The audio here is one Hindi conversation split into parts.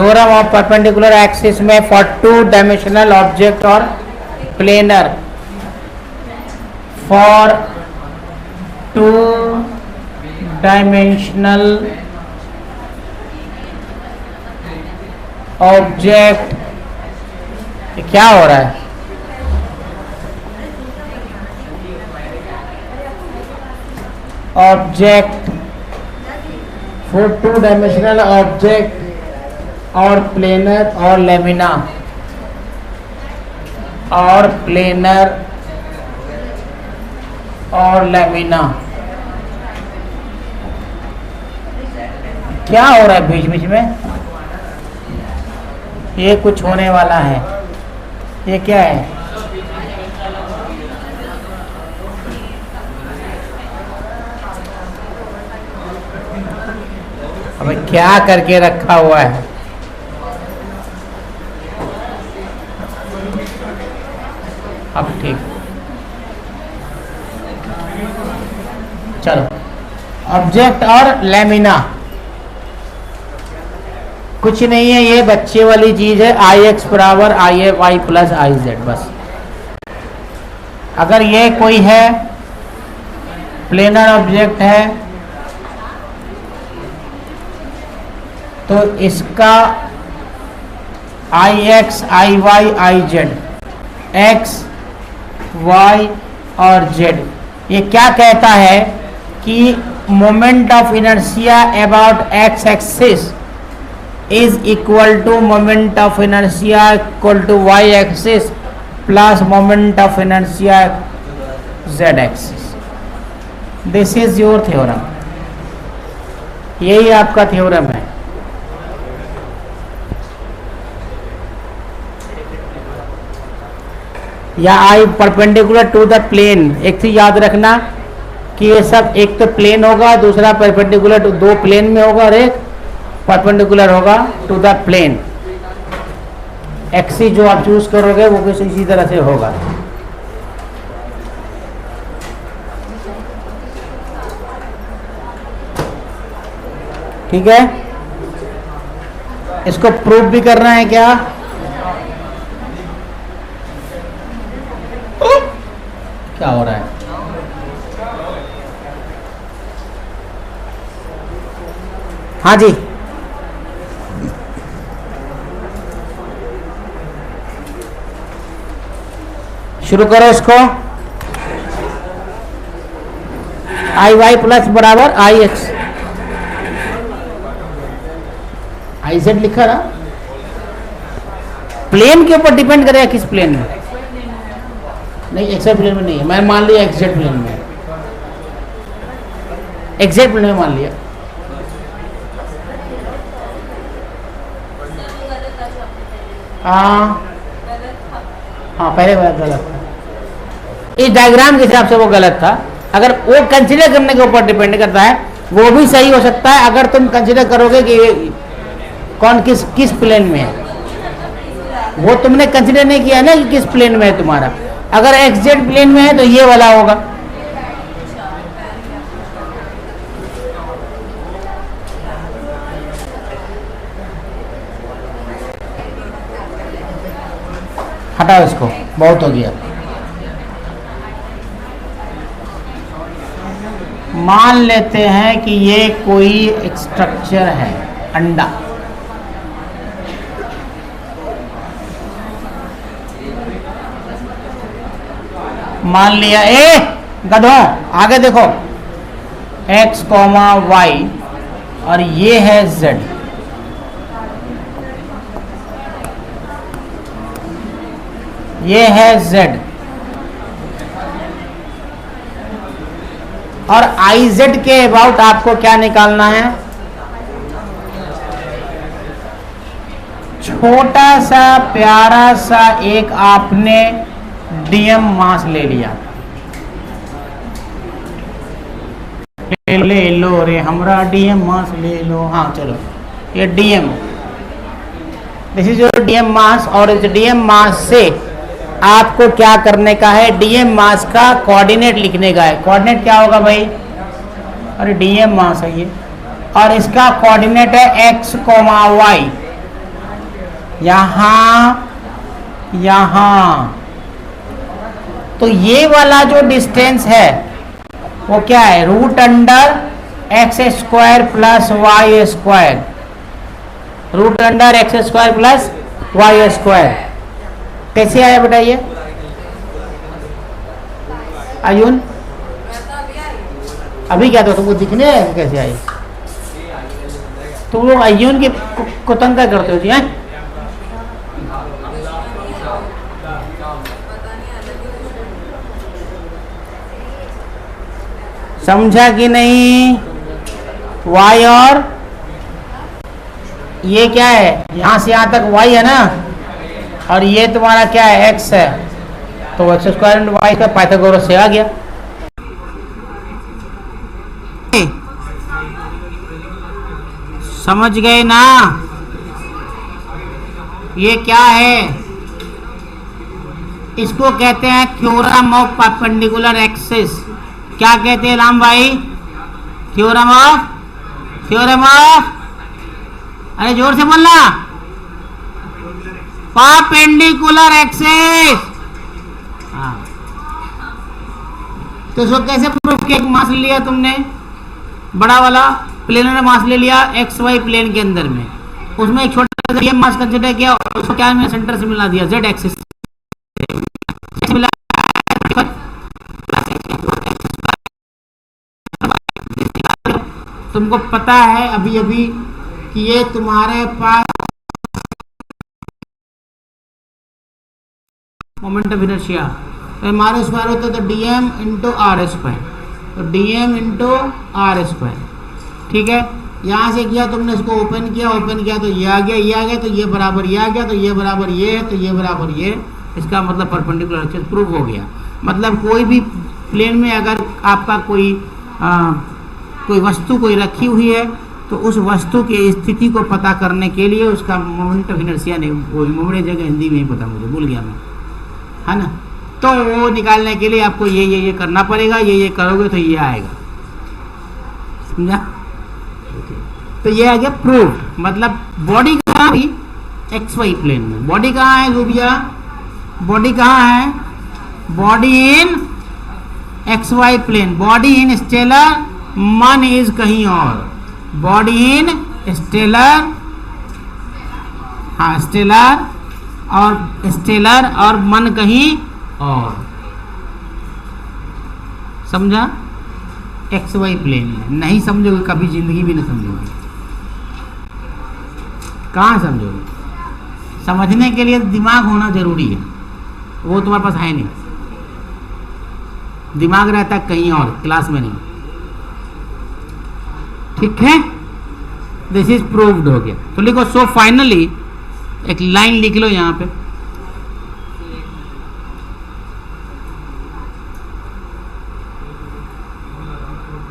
थ्योरम ऑफ परपेंडिकुलर एक्सिस में फॉर टू डायमेंशनल ऑब्जेक्ट और planar, for two dimensional object, क्या हो रहा है? Object for two dimensional object और प्लेनर और लेमिना, और प्लेनर और लेमिना। क्या हो रहा है बीच बीच में? ये कुछ होने वाला है। ये क्या है? अब क्या करके रखा हुआ है? अब ठीक, चलो। ऑब्जेक्ट और लेमिना कुछ नहीं है, ये बच्चे वाली चीज है। आई एक्स बराबर आई ए वाई प्लस आई जेड। बस अगर ये कोई है प्लेनर ऑब्जेक्ट है तो इसका I X I Y I Z, X Y और जेड, ये क्या कहता है कि moment of inertia about X axis is equal to moment of inertia equal to Y axis plus moment of inertia Z axis. This is your theorem. यही आपका थ्योरम है। या I perpendicular to the plane. एक चीज याद रखना कि ये सब एक तो प्लेन होगा, दूसरा परपेंडिकुलर टू, दो प्लेन में होगा और एक परपेंडिकुलर होगा टू द प्लेन। एक्सिस जो आप चूज करोगे वो कुछ इसी तरह से होगा। ठीक है, इसको प्रूव भी करना है क्या? क्या हो रहा है? हाँ जी, शुरू करो इसको। आई वाई प्लस बराबर आई एक्स आई जेड लिखा ना। प्लेन के ऊपर डिपेंड करेगा किस प्लेन में। नहीं, एक्सजेड प्लेन में नहीं है। मैं मान लिया एक्सजेड प्लेन में, एक्सजेड प्लेन में मान लिया। हाँ, पहले गलत था। इस डायग्राम के हिसाब से वो गलत था। अगर वो कंसीडर करने के ऊपर डिपेंड करता है, वो भी सही हो सकता है अगर तुम कंसीडर करोगे कि कौन किस प्लेन में है। वो तुमने कंसीडर नहीं किया ना कि किस प्लेन में है तुम्हारा। अगर एक्सजेड प्लेन में है तो ये वाला होगा। हटाओ इसको, बहुत हो गया। मान लेते हैं कि ये कोई एक स्ट्रक्चर है, अंडा। मान लिया गधों, आगे देखो, x, y और ये है z। ये है z और iz के अबाउट आपको क्या निकालना है? छोटा सा प्यारा सा एक आपने डीएम मास ले लिया। ले लो रे हमरा डीएम मास ले लो। हाँ चलो, ये DM, this is your DM mass. और इस डीएम मास से आपको क्या करने का है? डीएम मास का कोऑर्डिनेट लिखने का है। कोऑर्डिनेट क्या होगा भाई? अरे डीएम मास है ये, और इसका कोऑर्डिनेट है x, y। यहाँ, यहाँ। तो ये वाला जो डिस्टेंस है वो क्या है? Root under x square plus Y square, root under x square plus Y square. कैसे आया बेटा ये आयुन? अभी क्या था तुमको दिखने आया कैसे आई? तुम लोग आयुन की कुतंग क्या करते हो जी? हैं समझा कि नहीं? y और ये क्या है? यहां से यहां तक y है ना, और ये तुम्हारा क्या है? x है। तो एक्स स्क्वायर इंटू वाई का पाइथागोरस से आ गया। समझ गए ना? ये क्या है? इसको कहते हैं थ्योरम ऑफ परपेंडिकुलर एक्सिस। क्या कहते हैं राम भाई? थ्योरम ऑफ, अरे जोर से बोलना, परपेंडिकुलर एक्सिस। हाँ, तो इसको कैसे प्रूफ किया? मास ले लिया तुमने, बड़ा वाला प्लेनर मास ले लिया एक्स वाई प्लेन के अंदर में, उसमें एक छोटा सा मास कंसिडर किया, उसको क्या में सेंटर से मिला दिया, जेड एक्सिस मिला। तुमको पता है अभी अभी कि ये तुम्हारे पास मोमेंट ऑफ इनर्शिया, तो हमारे स्क्वायर होता है तो डीएम इंटू आर स्क्वायर, तो डीएम इंटू आर स्क्वायर। ठीक है, यहाँ से किया तुमने, इसको ओपन किया तो ये आ गया, तो ये बराबर ये आ गया, तो ये बराबर ये है, तो ये बराबर ये। इसका मतलब परपेंडिकुलर एक्सिस प्रूफ हो गया। मतलब कोई भी प्लेन में अगर आपका कोई वस्तु कोई रखी हुई है तो उस वस्तु की स्थिति को पता करने के लिए उसका मोमेंट ऑफ इनर्शिया नहीं, वो मोमेंट जगह हिंदी में ही पता, मुझे भूल गया मैं, है ना। तो वो निकालने के लिए आपको ये करना पड़ेगा, ये करोगे तो ये आएगा, समझा? तो ये आ गया प्रूफ। मतलब बॉडी कहाँ हुई? एक्स वाई प्लेन में। बॉडी कहाँ है गोबिया? बॉडी कहाँ है? Body in x y plane, body in stellar, मन इज कहीं और। बॉडी इन स्टेलर, हाँ स्टेलर और मन कहीं और, समझा? एक्स वाई प्लेन में नहीं समझोगे कभी, जिंदगी भी नहीं समझोगे। कहाँ समझोगे? समझने के लिए दिमाग होना जरूरी है, वो तुम्हारे पास है नहीं। दिमाग रहता है कहीं और, क्लास में नहीं। ठीक है, दिस इज प्रूव्ड हो गया। तो लिखो सो फाइनली, एक लाइन लिख लो यहां पे,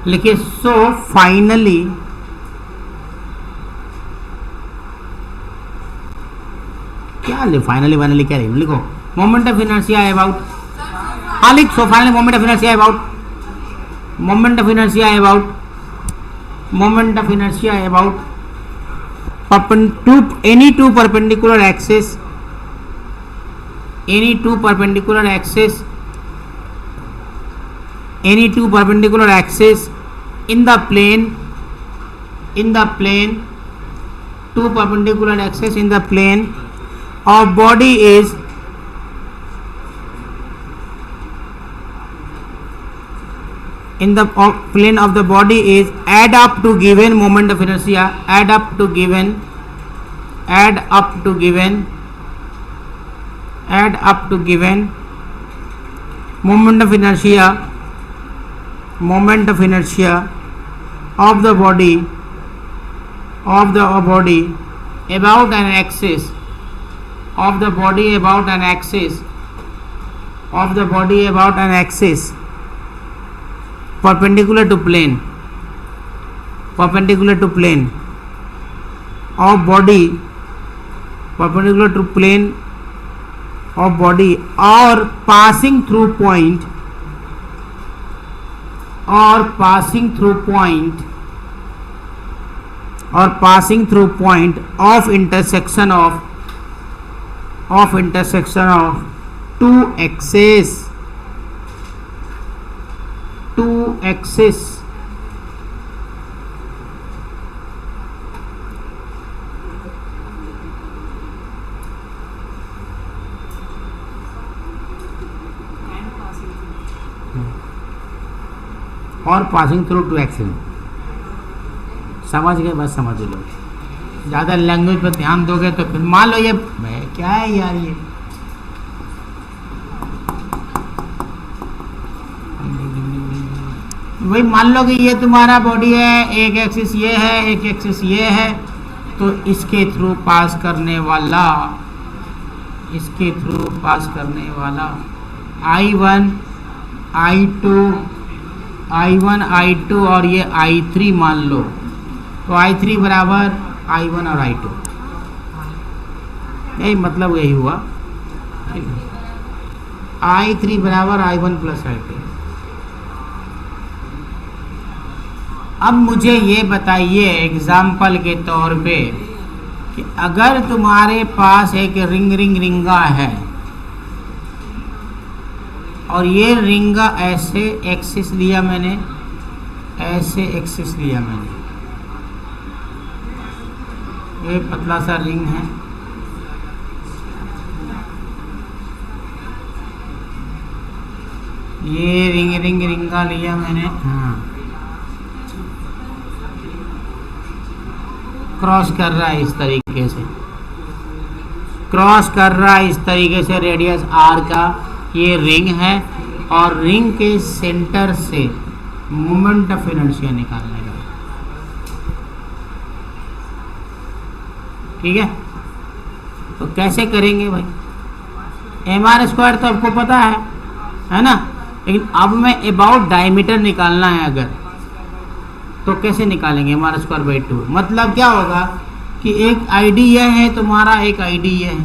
लिखिए सो फाइनली क्या ले, फाइनली क्या लिखो? मोमेंट ऑफ इनर्शिया अबाउट, हाँ लिख so finally moment of inertia about, moment of inertia about any two perpendicular axis in the plane, two perpendicular axes in the plane of body is in the plane of the body is add up to given moment of inertia, add up to given moment of inertia of the body about an axis, perpendicular to plane of body, or passing through point of intersection of of intersection of two axis और पासिंग थ्रू टू एक्सिस। समझ गए? बस समझ लो, ज़्यादा लैंग्वेज पर ध्यान दोगे तो फिर मान लो ये क्या है यार, ये वही मान लो कि ये तुम्हारा बॉडी है, एक एक्सिस ये है, एक एक्सिस ये है, तो इसके थ्रू पास करने वाला I1 I2 और ये I3 मान लो, तो I3 बराबर I1 और I2, यही मतलब यही हुआ। I3 बराबर I1 प्लस I2। अब मुझे ये बताइए एग्जाम्पल के तौर पे कि अगर तुम्हारे पास एक रिंगा है और ये रिंगा ऐसे एक्सिस लिया मैंने, ये पतला सा रिंग है, ये रिंगा लिया मैंने, हाँ, क्रॉस कर रहा है इस तरीके से, रेडियस r का ये रिंग है और रिंग के सेंटर से मोमेंट ऑफ इनर्शिया निकालने का। ठीक है, तो कैसे करेंगे भाई? mr² तो आपको पता है ना, लेकिन अब मैं अबाउट डायमीटर निकालना है अगर, तो कैसे निकालेंगे? mr²/2 मतलब क्या होगा कि एक ID यह है तुम्हारा, एक ID यह है,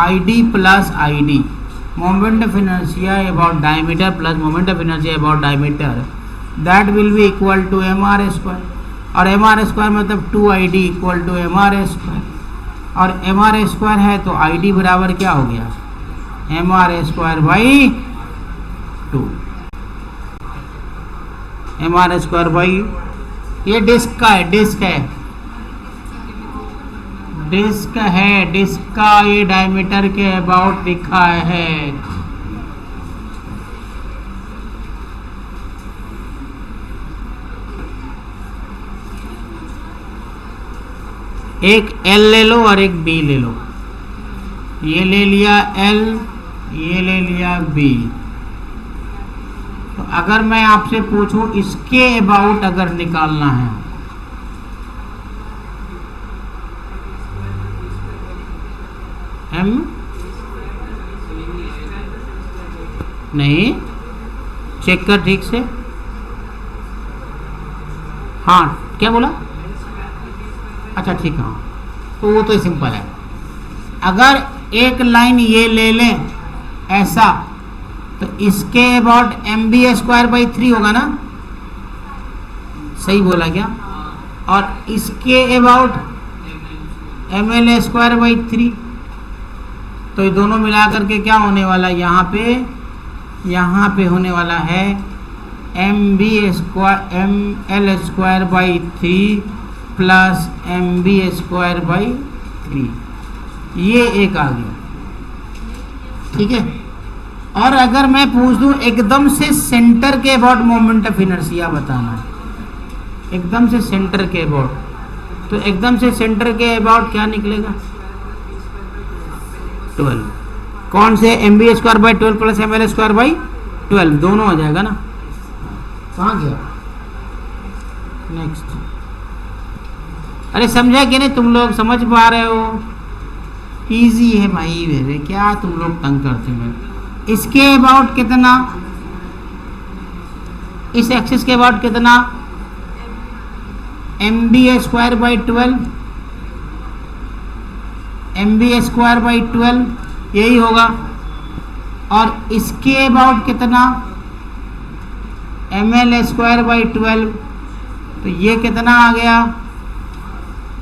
ID plus ID, moment of inertia about diameter plus moment of inertia about diameter, that will be equal to mr², और mr² मतलब 2ID इक्वल टू mr², और mr² है तो ID बराबर क्या हो गया? mr²/2, mr²/, ये डिस्क का ये डायमीटर के अबाउट लिखा है। एक L ले लो और एक B ले लो, ये ले लिया L, ये ले लिया B। तो अगर मैं आपसे पूछूं इसके अबाउट अगर निकालना है, M नहीं, चेक कर ठीक से, हाँ क्या बोला? अच्छा ठीक है, तो वो तो सिंपल है। अगर एक लाइन ये ले लें ऐसा, तो इसके अबाउट mb²/3 होगा ना, सही बोला क्या? और इसके अबाउट ml²/3, तो ये दोनों मिलाकर के क्या होने वाला है? यहाँ पे होने वाला है ml²/3 प्लस mb²/3, ये एक आ गया। ठीक है, और अगर मैं पूछ दूं एकदम से सेंटर के अबाउट मोमेंट ऑफ इनर्शिया बताना है, एकदम से सेंटर के अबाउट, तो एकदम से सेंटर के अबाउट क्या निकलेगा? 12। कौन से? mb²/12 प्लस ml²/12, दोनों हो जाएगा ना। कहाँ गया? नेक्स्ट। अरे समझा कि नहीं? तुम लोग समझ पा रहे हो? इजी है भाई मेरे, क्या तुम लोग तंग करते हो? इसके अबाउट कितना, इस एक्सिस के अबाउट कितना? mb²/12 यही होगा। और इसके अबाउट कितना? ml²/12, तो ये कितना आ गया?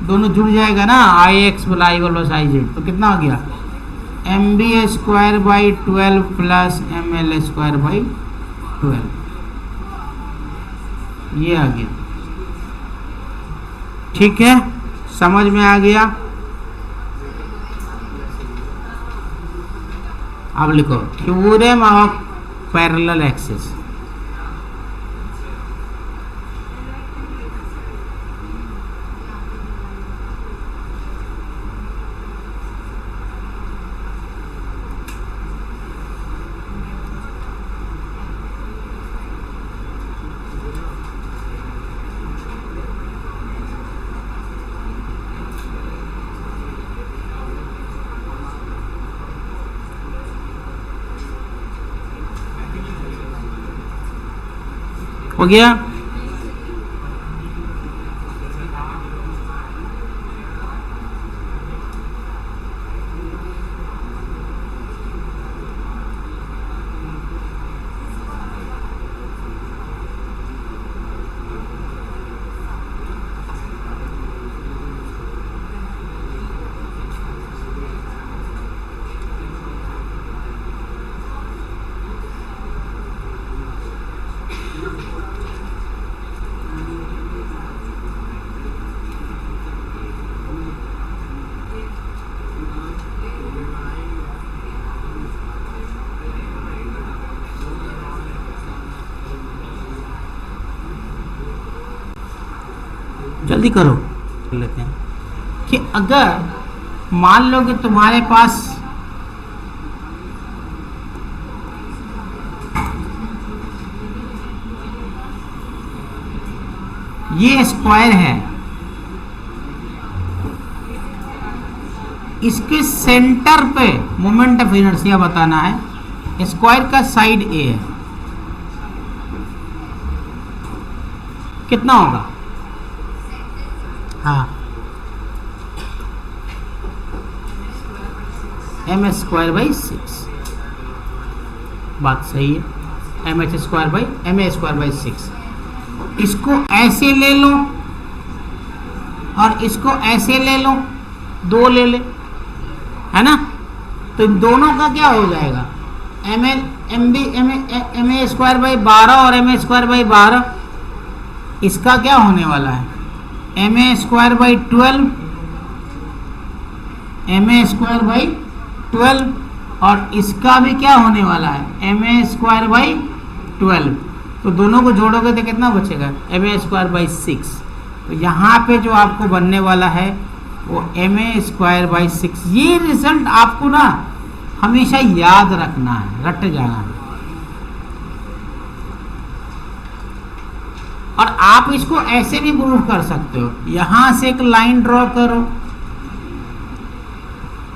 दोनों जुड़ जाएगा ना, IX + IY + IZ, तो कितना आ गया? MB²/12 प्लस ML²/12, ये आ गया। ठीक है, समझ में आ गया। अब लिखो थ्योरम ऑफ पैरेलल एक्सिस। हो गया। जल्दी करो, कर लेते हैं कि अगर मान लो कि तुम्हारे पास ये स्क्वायर है, इसके सेंटर पे मोमेंट ऑफ इनर्शिया बताना है। स्क्वायर का साइड ए है, कितना होगा? हाँ, m²/6, बात सही है। mh²/ma²/6। इसको ऐसे ले लो और इसको ऐसे ले लो, दो ले ले, है ना? तो इन दोनों का क्या हो जाएगा? ma²/12 और ma²/12, इसका क्या होने वाला है? ma²/12, ma²/12, और इसका भी क्या होने वाला है? ma²/12। तो दोनों को जोड़ोगे तो कितना बचेगा? ma²/6। तो यहाँ पे जो आपको बनने वाला है वो ma²/6। ये रिजल्ट आपको ना हमेशा याद रखना है, रट जाना है। और आप इसको ऐसे भी प्रूव कर सकते हो, यहां से एक लाइन ड्रॉ करो,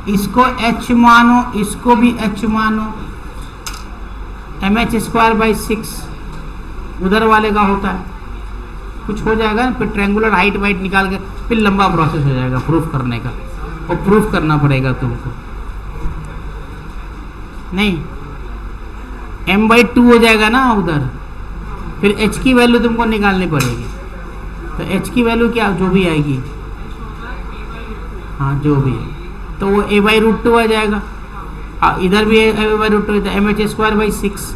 इसको h मानो, इसको भी h मानो, mh²/6 उधर वाले का होता है, कुछ हो जाएगा ना, फिर ट्रायंगुलर हाइट वाइट निकाल के फिर लंबा प्रोसेस हो जाएगा प्रूफ करने का, और प्रूफ करना पड़ेगा तुमको। नहीं, m/2 हो जाएगा ना उधर, फिर h की वैल्यू तुमको निकालनी पड़ेगी। तो h की वैल्यू क्या, जो भी आएगी, हाँ जो भी है, तो वो a/√2 आ जाएगा। इधर भी a/√2, mh²/6।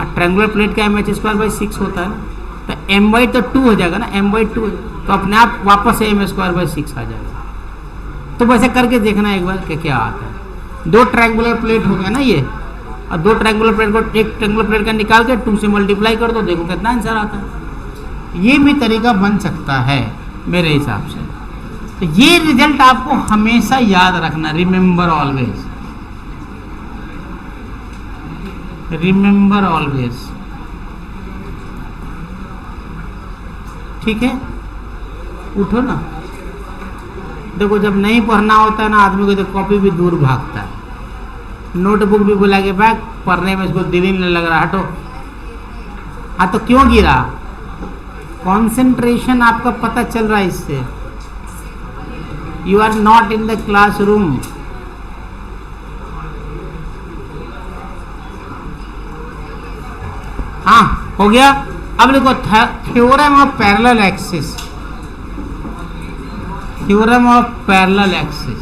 ट्रायंगुलर प्लेट का mh²/6 होता है ना, तो m/2 हो जाएगा ना, m/2, तो अपने आप वापस से m²/6 आ जाएगा। तो वैसे करके देखना एक बार कि क्या आता है। दो ट्रायंगुलर प्लेट हो गया ना ये, और दो ट्रायंगुलर प्लेट को एक ट्रायंगुलर प्लेट का निकाल के 2 से मल्टीप्लाई कर दो, देखो कितना आंसर आता है। ये भी तरीका बन सकता है मेरे हिसाब से। तो ये रिजल्ट आपको हमेशा याद रखना, रिमेंबर ऑलवेज, रिमेंबर ऑलवेज। ठीक है, उठो ना। देखो जब नहीं पढ़ना होता है ना आदमी को, तो कॉपी भी दूर भागता है, नोटबुक भी बुला के बैग, पढ़ने में इसको दिल ही नहीं लग रहा, हटो। हाँ, तो क्यों गिरा? कंसंट्रेशन आपका पता चल रहा है इससे। You are not in the classroom. हाँ, हो गया। अब देखो theorem of parallel axis, theorem of parallel axis.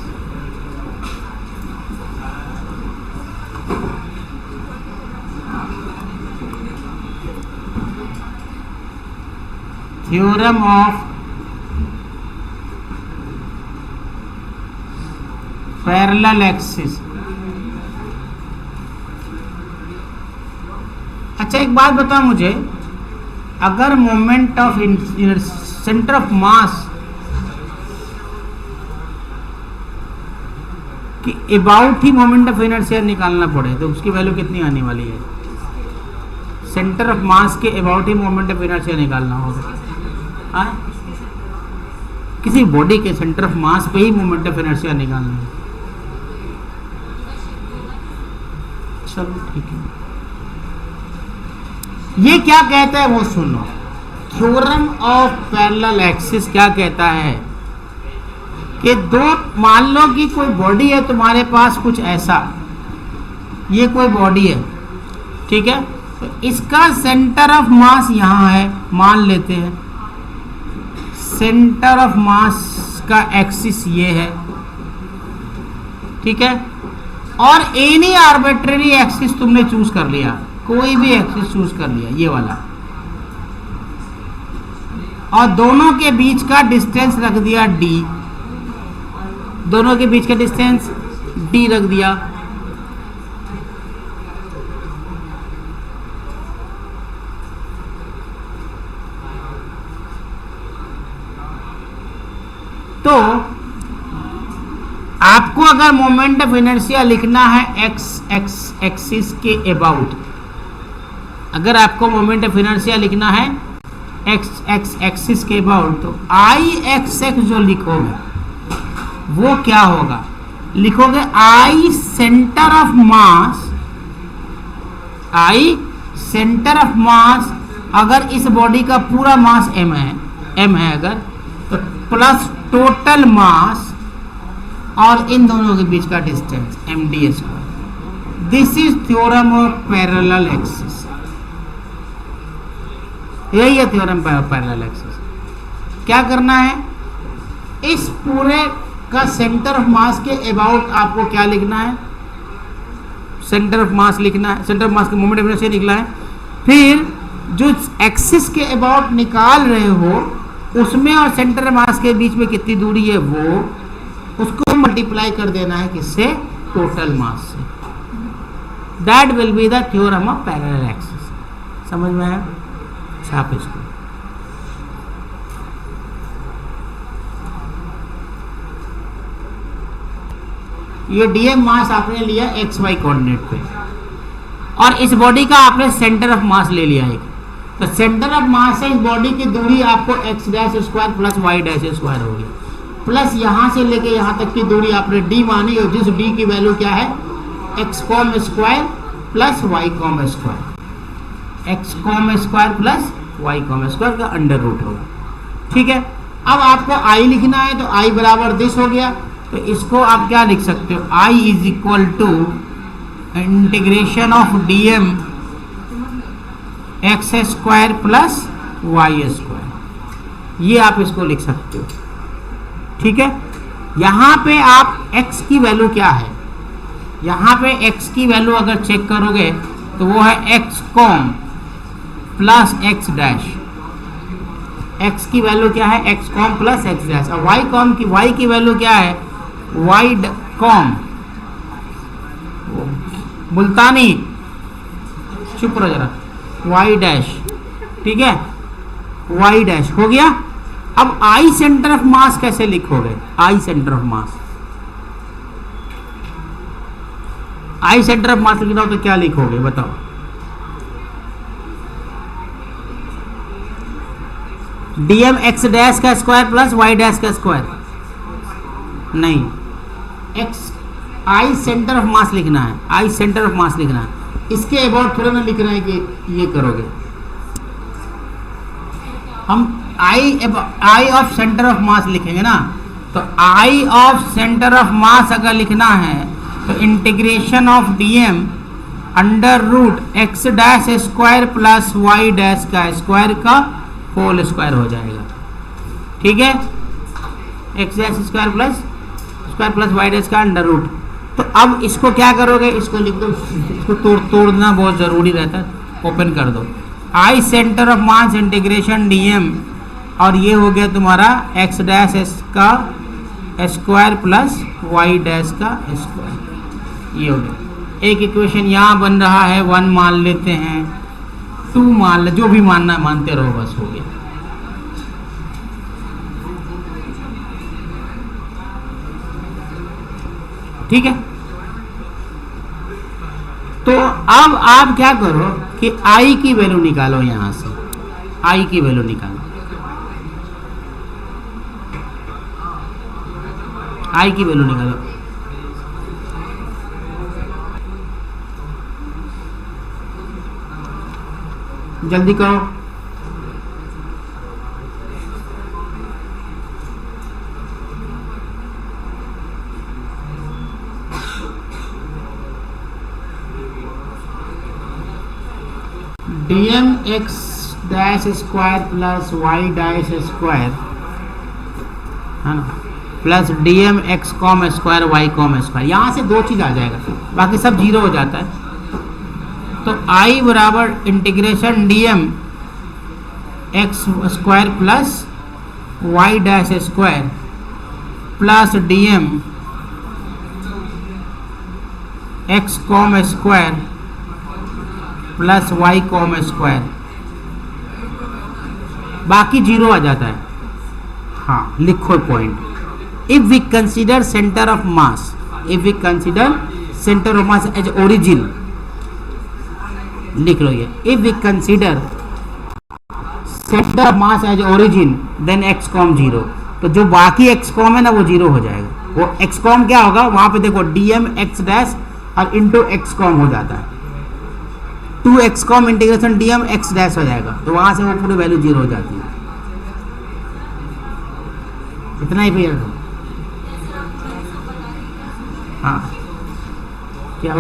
Theorem of parallel axis. अच्छा एक बात बताओ मुझे, अगर moment of centre of mass कि अबाउट ही मोमेंट ऑफ इनर्शिया निकालना पड़े तो उसकी वैल्यू कितनी आने वाली है? सेंटर ऑफ मास के अबाउट ही मोमेंट ऑफ इनर्शिया निकालना होगा। किसी बॉडी के सेंटर ऑफ मास पे ही मोमेंट ऑफ इनर्शिया निकालना है। चलो ठीक है, ये क्या कहता है वो सुनो। थ्योरम ऑफ पैरेलल एक्सिस क्या कहता है कि दो, मान लो कि कोई बॉडी है तुम्हारे पास कुछ ऐसा, ये कोई बॉडी है, ठीक है, तो इसका सेंटर ऑफ मास यहां है, मान लेते हैं सेंटर ऑफ मास का एक्सिस ये है, ठीक है, और एनी आर्बिट्रेरी एक्सिस तुमने चूज कर लिया, कोई भी एक्सिस चूज कर लिया ये वाला, और दोनों के बीच का डिस्टेंस रख दिया d, दोनों के बीच का डिस्टेंस d रख दिया। तो आपको अगर मोमेंट ऑफ इनर्शिया लिखना है एक्स एक्सिस के अबाउट, अगर आपको मोमेंट ऑफ इनर्शिया लिखना है एक्स एक्सिस के अबाउट, तो आई एक्स एक्स जो लिखोगे वो क्या होगा? लिखोगे I centre of mass, I centre of mass, अगर इस बॉडी का पूरा मास m है अगर, तो प्लस टोटल मास और इन दोनों के बीच का distance md square. This is theorem of parallel axis, यही है थ्योरम ऑफ पैरेलल एक्सिस। क्या करना है, इस पूरे का सेंटर ऑफ मास के अबाउट आपको क्या लिखना है? सेंटर ऑफ मास लिखना है, सेंटर ऑफ मास के मोमेंट ऑफ इनर्शिया निकला है, फिर जो एक्सिस के अबाउट निकाल रहे हो उसमें और सेंटर ऑफ मास के बीच में कितनी दूरी है वो, उसको मल्टीप्लाई कर देना है किससे? टोटल मास से। That will be the theorem of parallel axis. समझ में आया? छाप इसको। ये डीएम मास आपने लिया एक्स वाई कोऑर्डिनेट पे, और इस बॉडी का आपने सेंटर ऑफ मास ले लिया एक, तो सेंटर ऑफ मास से इस बॉडी की दूरी आपको x dash square plus Y dash square होगी, प्लस यहां से लेके यहां तक की दूरी आपने डी मानी, और जिस डी की वैल्यू क्या है? X com square plus y com square, x com square plus y com square का अंडर रूट होगा। ठीक है, अब आपको आई लिखना है, तो आई बराबर दिस हो गया, तो इसको आप क्या लिख सकते हो? I is equal to integration of D M X square plus Y square, ये आप इसको लिख सकते हो। ठीक है, यहां पे आप x की वैल्यू क्या है? यहां पे x की वैल्यू अगर चेक करोगे तो वो है x com plus x dash. x की वैल्यू क्या है? X com plus x dash. और y कॉम की y की वैल्यू क्या है? वाई कॉम, मुल्तानी चुप रहो जरा, वाई डैश। ठीक है, वाई डैश हो गया। अब आई सेंटर ऑफ मास कैसे लिखोगे? I centre of mass, I centre of mass लिखना हो तो क्या लिखोगे बताओ? डीएम एक्स डैश का स्क्वायर प्लस वाई डैश का स्क्वायर, नहीं, X I centre of mass लिखना है, आई सेंटर ऑफ मास लिखना है। इसके अबाउट थोड़ा ना लिख रहा है कि ये करोगे। हम I of centre of mass लिखेंगे ना, तो I of centre of mass अगर लिखना है तो integration of dm under root x dash square plus Y dash का स्क्वायर का होल स्क्वायर हो जाएगा। ठीक है, x dash square plus Y dash का अंडर रूट। तो अब इसको क्या करोगे? इसको लिख दो, इसको तोड़ना बहुत जरूरी रहता है, ओपन कर दो। I centre of mass integration DM और ये हो गया तुम्हारा एक्स डैश एस का स्क्वायर प्लस वाई डैश का स्क्वायर, ये हो गया। एक इक्वेशन यहाँ बन रहा है, 1 मान लेते हैं, 2 मान ले, जो भी मानना है मानते रहो, बस हो गया। ठीक है, तो अब आप क्या करो कि आई की वैल्यू निकालो, यहां से आई की वैल्यू निकालो, आई की वैल्यू निकालो। जल्दी करो। Dm x dash square plus Y dash square है ना, plus dm x com square y com square, यहाँ से 2 चीज़ आ जाएगा, बाकी सब 0 हो जाता है। तो आई बराबर integration dm x square plus Y dash square plus dm x com square plus y com square, बाकी 0 आ जाता है। हाँ, लिखो point. If we consider centre of mass, if we consider centre of mass as origin, लिख लो ये, if we consider centre of mass as origin then x com 0, तो जो बाकी एक्स कॉम है ना वो 0 हो जाएगा। वो एक्स कॉम क्या होगा, वहां पे देखो डीएम एक्स डैश और इंटू एक्स कॉम हो जाता है, 2 x com integration dm x dash हो जाएगा, तो वहां से वो पूरी वैल्यू 0 हो जाती है। इतना ही भैया। हाँ, क्या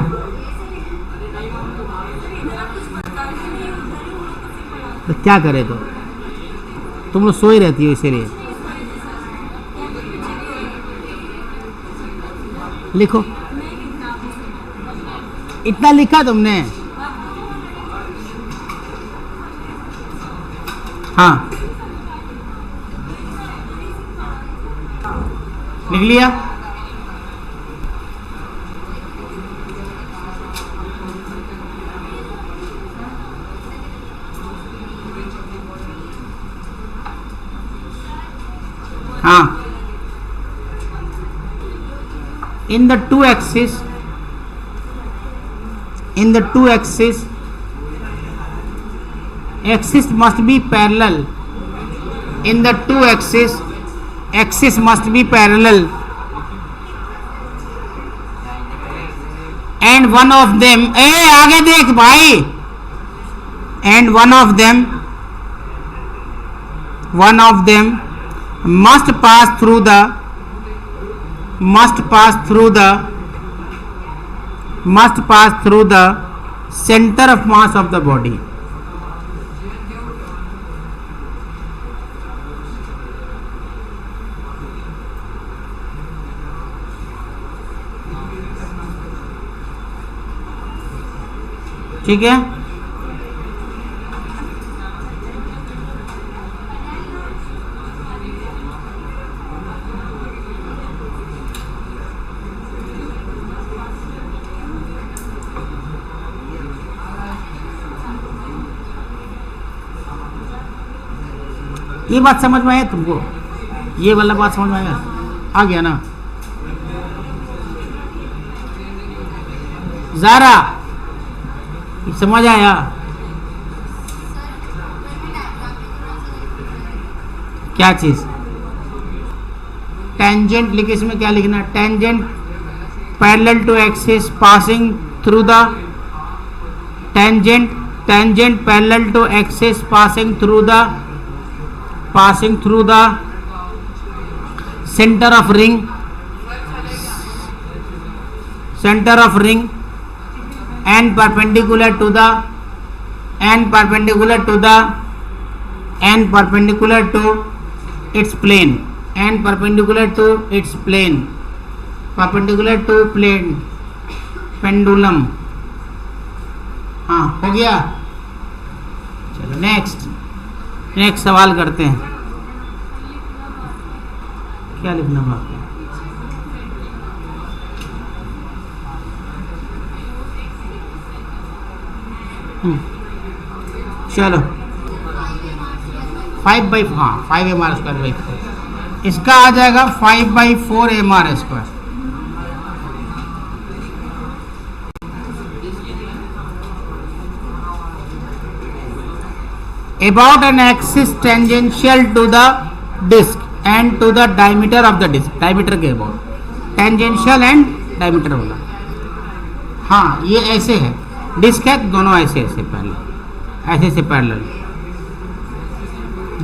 तो क्या करे, तो तुम लोग सो ही रहती हो इसीलिए। लिखो, इतना लिखा तुमने? हाँ, लिख लिया? हाँ, in the two axis axis must be parallel, in the two axis must be parallel, and one of them, आगे देख भाई, and one of them must pass through the center of mass of the body. ठीक है, ये बात समझ में आया तुमको? ये वाला बात समझ में आया? आ गया ना? ज़ारा समझ आया? क्या चीज? टेंजेंट लिखे, इसमें क्या लिखना? Tangent parallel to axis passing through the tangent parallel to axis passing through the center of ring and perpendicular to its plane, pendulum. हाँ, हो गया। चलो नेक्स्ट सवाल करते हैं। क्या लिखना बाकी है? चलो 5/4, हाँ 5mr²/4, इसका आ जाएगा 5/4mr²। About an axis tangential to the disc and to the diameter of the disc, diameter के about, tangential and diameter वाला। हाँ ये ऐसे है, डिस्क है दोनों ऐसे ऐसे पैरेलल, ऐसे से पैरेलल,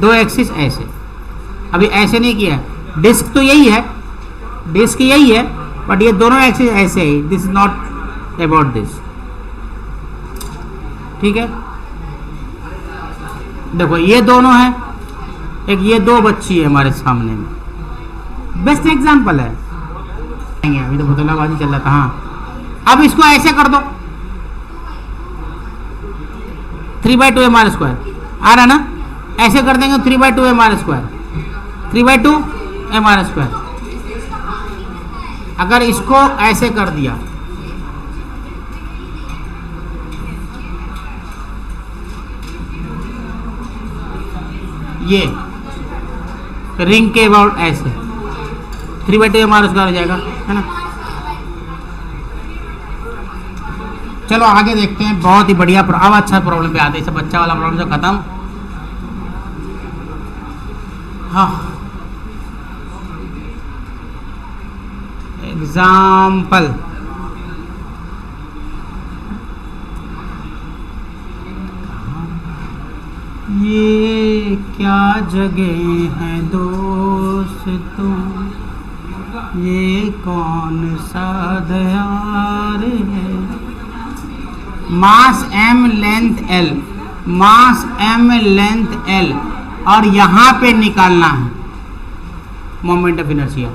दो एक्सिस ऐसे। अभी ऐसे नहीं किया, डिस्क तो यही है, डिस्क यही है, बट ये दोनों एक्सिस ऐसे ही, this is not about this. ठीक है, देखो ये दोनों है, एक ये दो बच्ची है हमारे सामने में, बेस्ट एग्जांपल है। अभी तो बदलाबाजी चल रहा था। हाँ अब इसको ऐसे कर दो, 3/2mr² आ रहा ना, ऐसे कर देंगे 3/2mr², 3/2mr²। अगर इसको ऐसे कर दिया, ये रिंग के अबाउट ऐसे 3/2mr² हो जाएगा, है ना। चलो आगे देखते हैं, बहुत ही बढ़िया। अब अच्छा प्रॉब्लम पे आते हैं, सब अच्छा वाला प्रॉब्लम तो खत्म। हाँ एग्जाम्पल, ये क्या जगह है दोस्तों, ये कौन सा दयार है। मास m लेंथ l, मास m लेंथ l, और यहाँ पे निकालना है मोमेंट ऑफ इनर्शिया।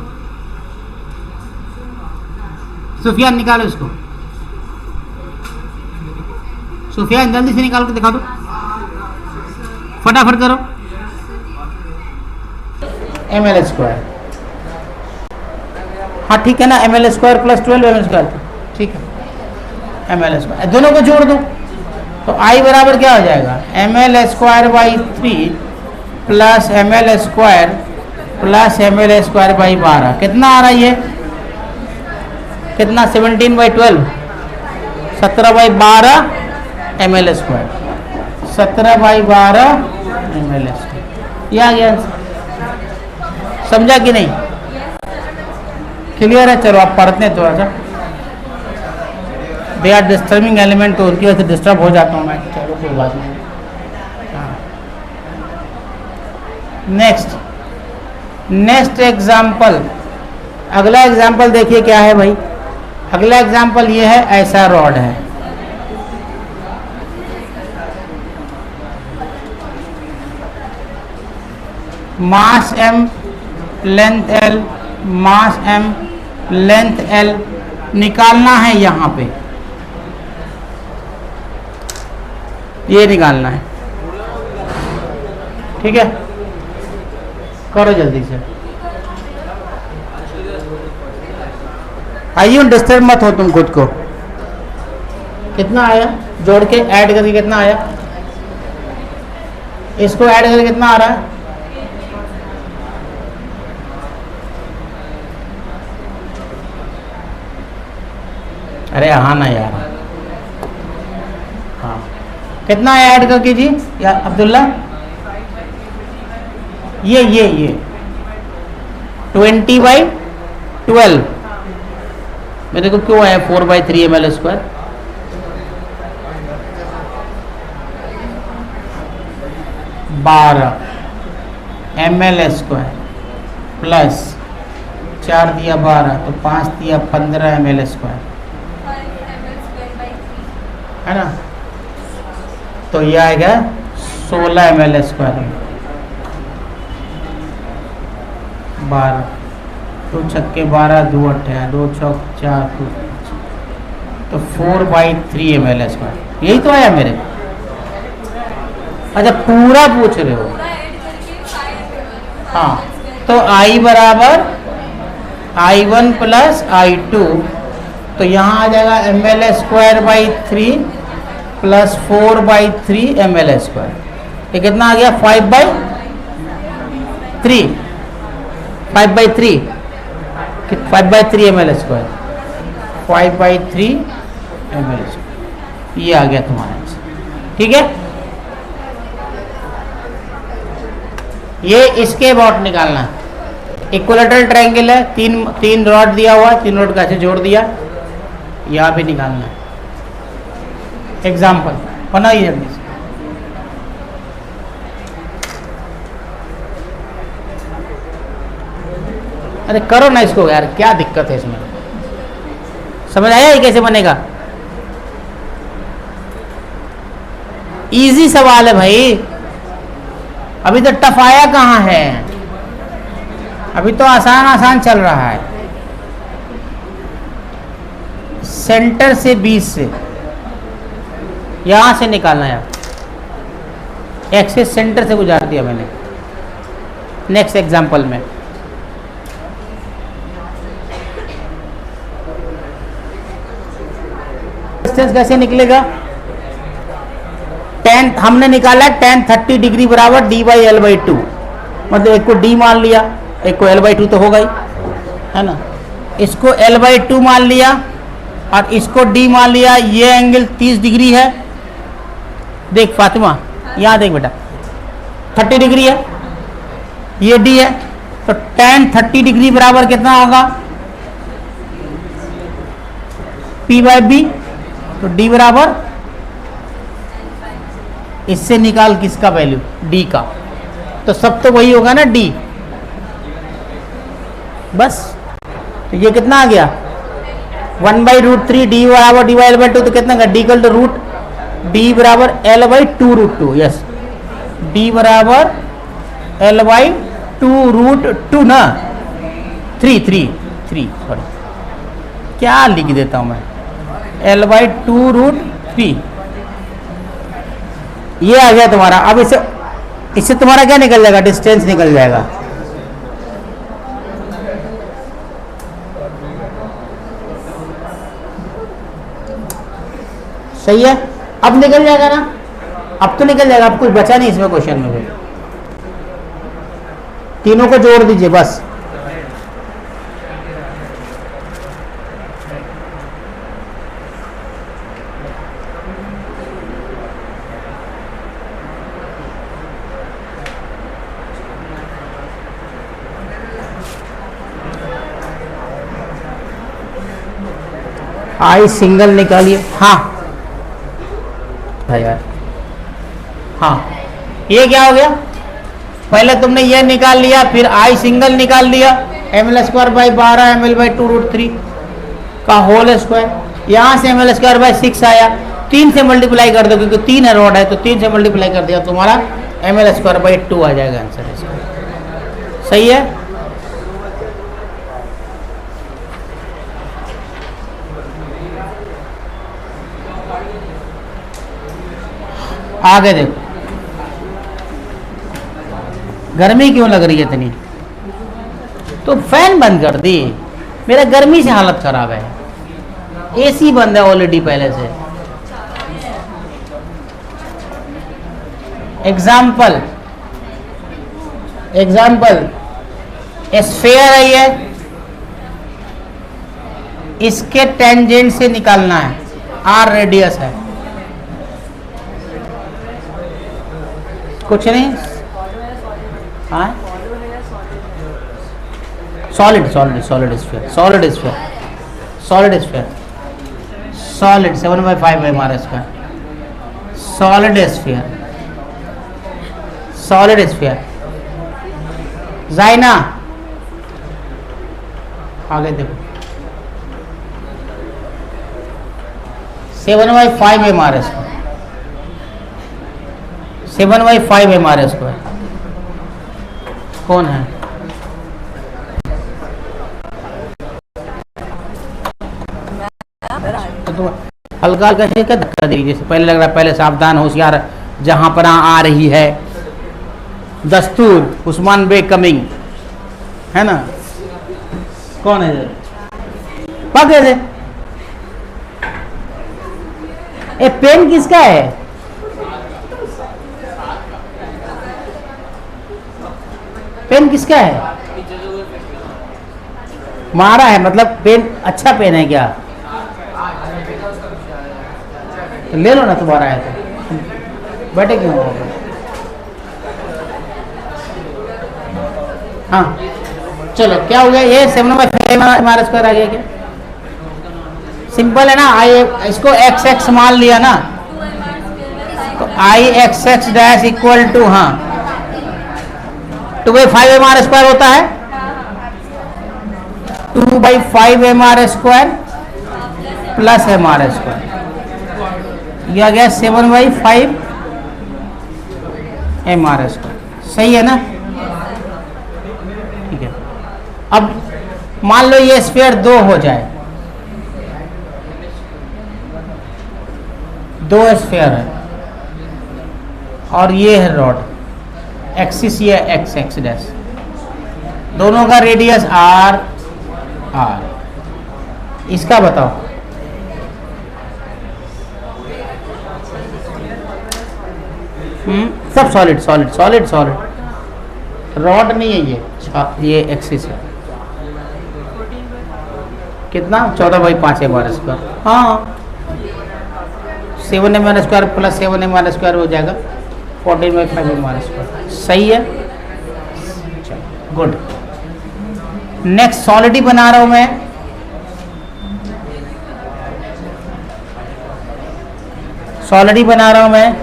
सुफियान निकालो इसको, सुफियान जल्दी से निकाल के दिखा दो, फटाफट करो। ml², हाँ ठीक है ना, ml² + 12ml², ठीक है, ml², दोनों को जोड़ दो तो I बराबर क्या हो जाएगा, ml²/3 + ml² + ml²/12। कितना आ रहा है ये, कितना, 17/12, 17/12 ml², 17/12 ml²। ये आ गया, समझा कि नहीं, क्लियर है। चलो आप पढ़ते हैं थोड़ा सा, दे आर डिस्टर्बिंग एलिमेंट, तो उनकी वजह से डिस्टर्ब हो जाता हूँ मैं। चलो कोई बात नहीं। नेक्स्ट एग्जाम्पल, अगला एग्जाम्पल देखिए क्या है भाई। अगला एग्जाम्पल ये है, ऐसा रॉड है, मास m लेंथ l, मास m लेंथ l निकालना है, यहाँ पे ये निकालना है, ठीक है, करो जल्दी से। आइए डिस्टर्ब मत हो तुम खुद को। कितना आया, जोड़ के ऐड करके कितना आया, इसको ऐड करके कितना आ रहा है, अरे हाँ ना यार, हाँ कितना ऐड कर कीजिए या अब्दुल्ला, ये 20/12 मेरे को क्यों आया 4/3 ml², बारह ml² प्लस 4 दिया 12 तो 5 दिया 15 ml², है ना। तो ये आएगा 16 ml², 12 2 छक्के 12 2 8 2 चौक 4 तो 4/3 ml², यही तो आया मेरे। अच्छा पूरा पूछ रहे हो, हाँ तो I बराबर I1 प्लस I2, तो यहाँ आ जाएगा ml² बाई 3 प्लस 4/3 ml²। ये कितना आ गया? 5/3 ml², 5/3 ml²। ये आ गया तुम्हारा आंसर। ठीक है, ये इसके अबाउट निकालना है। इक्विलेटरल ट्रायंगल है, तीन रॉड दिया हुआ, तीन रॉड का ऐसे जोड़ दिया, यहाँ पे निकालना है। एग्जाम्पल बनाइए जल्दी से। अरे करो ना इसको यार, क्या दिक्कत है इसमें? समझ आया ये कैसे बनेगा? इजी सवाल है भाई, अभी तो टफ आया कहाँ है, अभी तो आसान आसान चल रहा है। सेंटर से 20 से यहां से निकालना है, एक्सिस सेंटर से गुजार दिया मैंने। नेक्स्ट एग्जांपल में डिस्टेंस कैसे निकलेगा? tan हमने निकाला है tan 30 डिग्री बराबर d/l/2, मतलब एक को d मान लिया, एक को l/2 तो होगा ही, है ना। इसको l/2 मान लिया और इसको d मान लिया। ये एंगल 30 डिग्री है। देख फातिमा, यहाँ देख बेटा, 30 डिग्री है, ये d है, तो tan 30 डिग्री बराबर कितना होगा? p/b, तो d बराबर, इससे निकाल किसका वैल्यू? d का, तो सब तो वही होगा ना d, बस। तो ये कितना आ गया? 1/√3 d बराबर d/l/2, तो कितना का d equal to root d बराबर l/2√2। यस, d बराबर l/2√2 ना, 3 सॉरी, क्या लिख देता हूं मैं, l/2√3। ये आ गया तुम्हारा। अब इससे तुम्हारा क्या निकल जाएगा? डिस्टेंस निकल जाएगा। सही है, अब निकल जाएगा ना, अब तो निकल जाएगा, अब कुछ बचा नहीं इसमें क्वेश्चन में भी। तीनों को जोड़ दीजिए बस। आई सिंगल निकालिए। हाँ यार, हाँ, ये क्या हो गया? पहले तुमने ये निकाल लिया, फिर आई सिंगल निकाल लिया, ml²/12 ml/2√3 का होल स्क्वायर। यहाँ से ml²/6 आया, 3 से मल्टीप्लाई कर दो क्योंकि 3 है रॉड है, तो 3 से मल्टीप्लाई कर दिया, तुम्हारा ml²/2 आ जाएगा आंसर इसका। सही है, आगे देखो। गर्मी क्यों लग रही है इतनी? तो फैन बंद कर दी, मेरा गर्मी से हालत खराब है, एसी बंद है ऑलरेडी पहले से। एग्जाम्पल स्फीयर है ये, इसके टेंजेंट से निकालना है, आर रेडियस है, कुछ नहीं। हाँ, सॉलिड स्फीयर 7/5 है हमारा इसका। सॉलिड स्फीयर जाइना, आगे देखो, 7/5 है हमारा इसका, 7/5 है हमारे स्क्वायर। कौन है? तो हल्का हल्का से क्या धक्का दे, जैसे पहले लग रहा है, पहले सावधान होशियार, जहां पर आ रही है दस्तूर उस्मान बे कमिंग। है ना? कौन है इधर? पकड़ दे। ए पेन किसका है? पेन किसका है? मारा है मतलब पेन अच्छा पेन है क्या? तो ले लो ना, तुम्हारा है तो बैठे क्यों हो? हाँ चलो, क्या हो गया? ये 7/5 हमारा स्क्वायर आ गया क्या? सिंपल है ना। आई इसको एक्स एक्स मान लिया ना, तो I X X dash equal to, हाँ 2/5 एम आर स्क्वायर होता है। 2/5 M R square plus M are square, यह आ गया 7/5 एम आर स्क्वायर। सही है ना? ठीक है। अब मान लो ये स्फीयर 2 हो जाए, 2 स्फीयर है और ये है रॉड, एक्सिस ये एक्स एक्स डैश, दोनों का रेडियस आर आर। इसका बताओ। सब solid solid solid solid, rod नहीं है ये एक्सिस है। कितना? 14/5 एम आर स्क्वायर। हाँ 7 m are square plus 7 m are square हो जाएगा 14/5 एम आर स्क्वायर। सही है, गुड। नेक्स्ट सॉलिड ही बना रहा हूं मैं। सॉलिड ही बना रहा हूं मैं।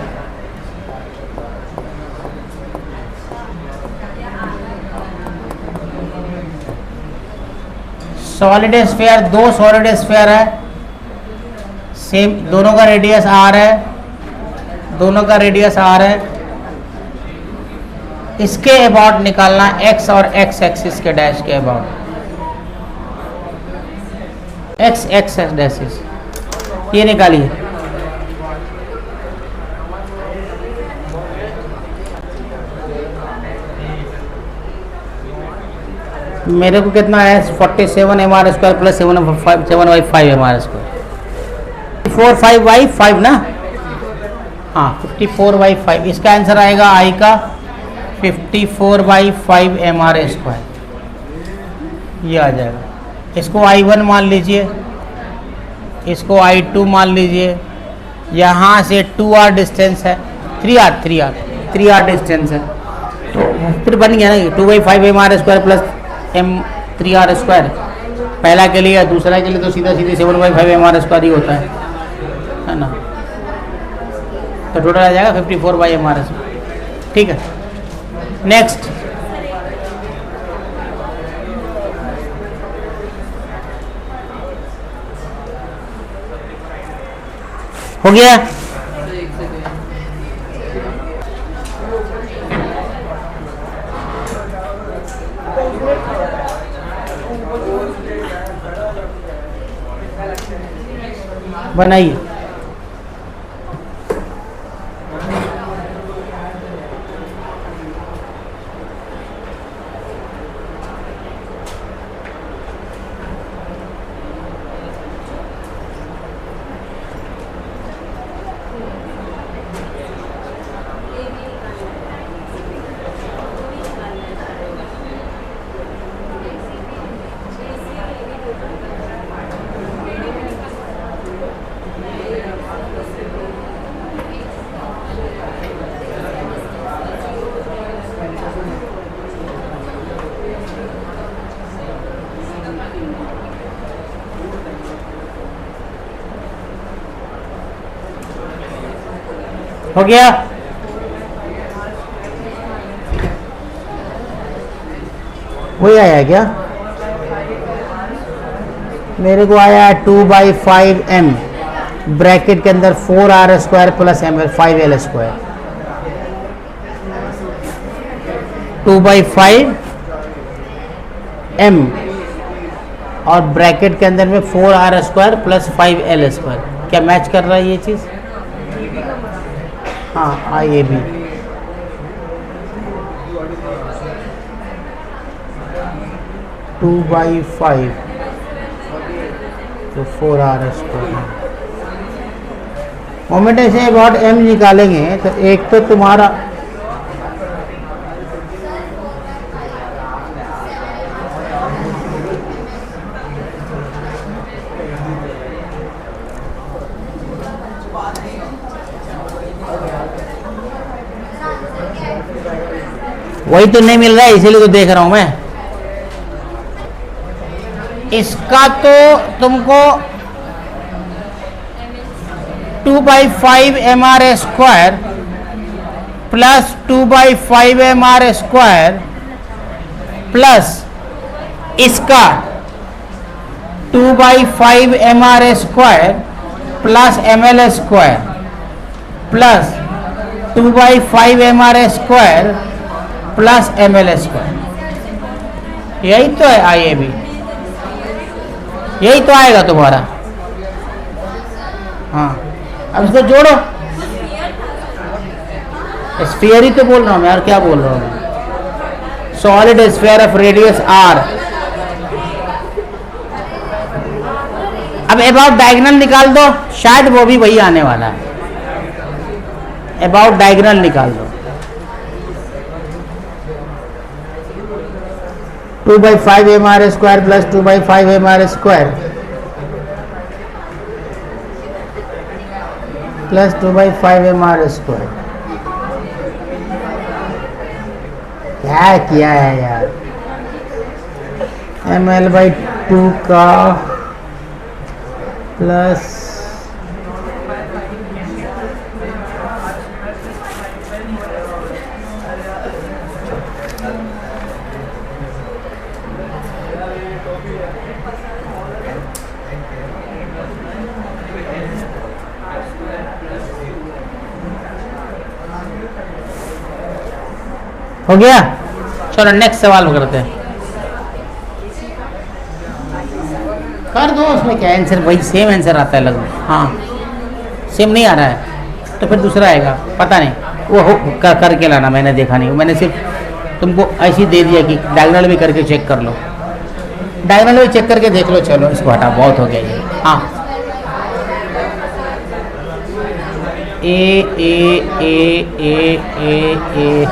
सॉलिड स्फीयर, 2 सॉलिड स्फीयर है, सेम, दोनों का रेडियस आर है, दोनों का रेडियस आर है। इसके अबाउट निकालना एक्स और एक्स एक्सिस के डैश के अबाउट, एक्स एक्स डैशेस ये निकालिए। मेरे को कितना है? 47 m are square plus 7/5 m are square, 54/5 ना? हाँ 54/5। इसका आंसर आएगा आई का 54/5 एम आर स्क्वायर, ये आ जाएगा। इसको I1 मान लीजिए, इसको I2 मान लीजिए। यहाँ से 2r डिस्टेंस है, 3r डिस्टेंस है, तो फिर बन गया ना 2/5 M R square plus M3r square. पहला के लिए या दूसरा के लिए तो सीधा सीधे 7/5 एम आर स्क्वायर ही होता है ना? तो टोटल आ जाएगा 54 एम आर स्क्वायर। ठीक है, नेक्स्ट। हो गया? बनाइए। हो गया? वही आया क्या? मेरे को आया 2/5 m ब्रैकेट के अंदर 4r square plus 5l square. 2/5 m और ब्रैकेट के अंदर में 4r square plus 5l square. क्या मैच कर रहा है ये चीज़? हाँ ये भी। 2/5 तो 4r²। मोमेंट ऐसे अबाउट m निकालेंगे तो एक तो तुम्हारा वही तो नहीं मिल रहा है, इसीलिए तो देख रहा हूं मैं। इसका तो तुमको 2/5 mr² प्लस 2/5 mr² प्लस इसका 2/5 mr² plus ml² plus 2/5 mr² plus ml²। यही तो है आइए भी, यही तो आएगा तुम्हारा। हाँ, अब इसको जोड़ो। स्फीयर ही तो बोल रहा हूँ मैं, यार क्या बोल रहा हूँ मैं। Solid sphere of radius r। अब अबाउट डायगोनल निकाल दो, शायद वो भी वही आने वाला है। अबाउट डायगोनल निकाल दो। 2/5 mr² plus 2/5 mr² plus 2/5 mr²। क्या किया है यार। ml/2 का प्लस हो गया। चलो नेक्स्ट सवाल करते हैं। कर दो, उसमें क्या आंसर, वही सेम आंसर आता है लगभग। हाँ सेम नहीं आ रहा है तो फिर दूसरा आएगा, पता नहीं वो हो करके लाना। मैंने देखा नहीं, मैंने सिर्फ तुमको ऐसे ही दे दिया कि डायगोनल भी करके चेक कर लो। डायगोनल भी चेक करके देख लो। चलो इसको हटा, बहुत हो गया ये। हाँ ए ए ए ए ए ए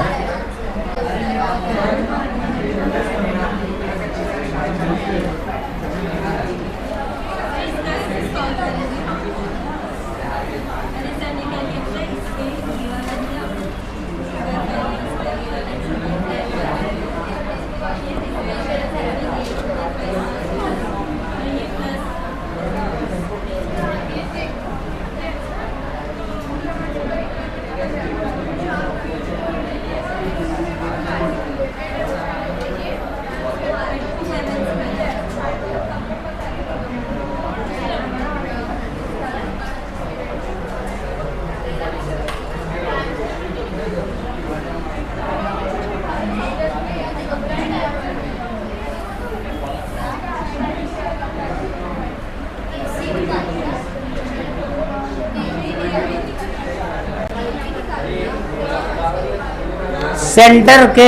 सेंटर के,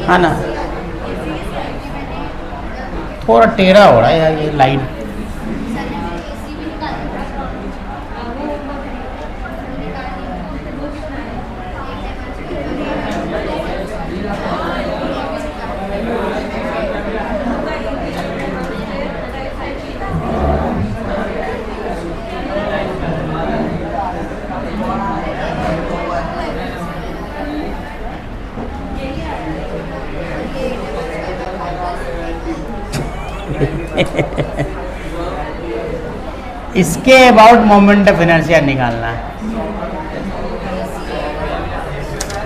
है ना, थोड़ा टेढ़ा हो रहा है यार ये लाइन। इसके अबाउट मोमेंट ऑफ इनर्शिया निकालना है।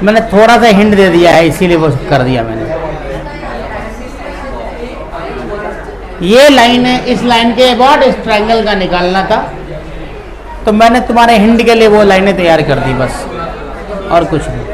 मैंने थोड़ा सा हिंट दे दिया है इसीलिए वो कर दिया मैंने। ये लाइन है, इस लाइन के अबाउट इस ट्रायंगल का निकालना था, तो मैंने तुम्हारे हिंट के लिए वो लाइनें तैयार कर दी बस, और कुछ नहीं।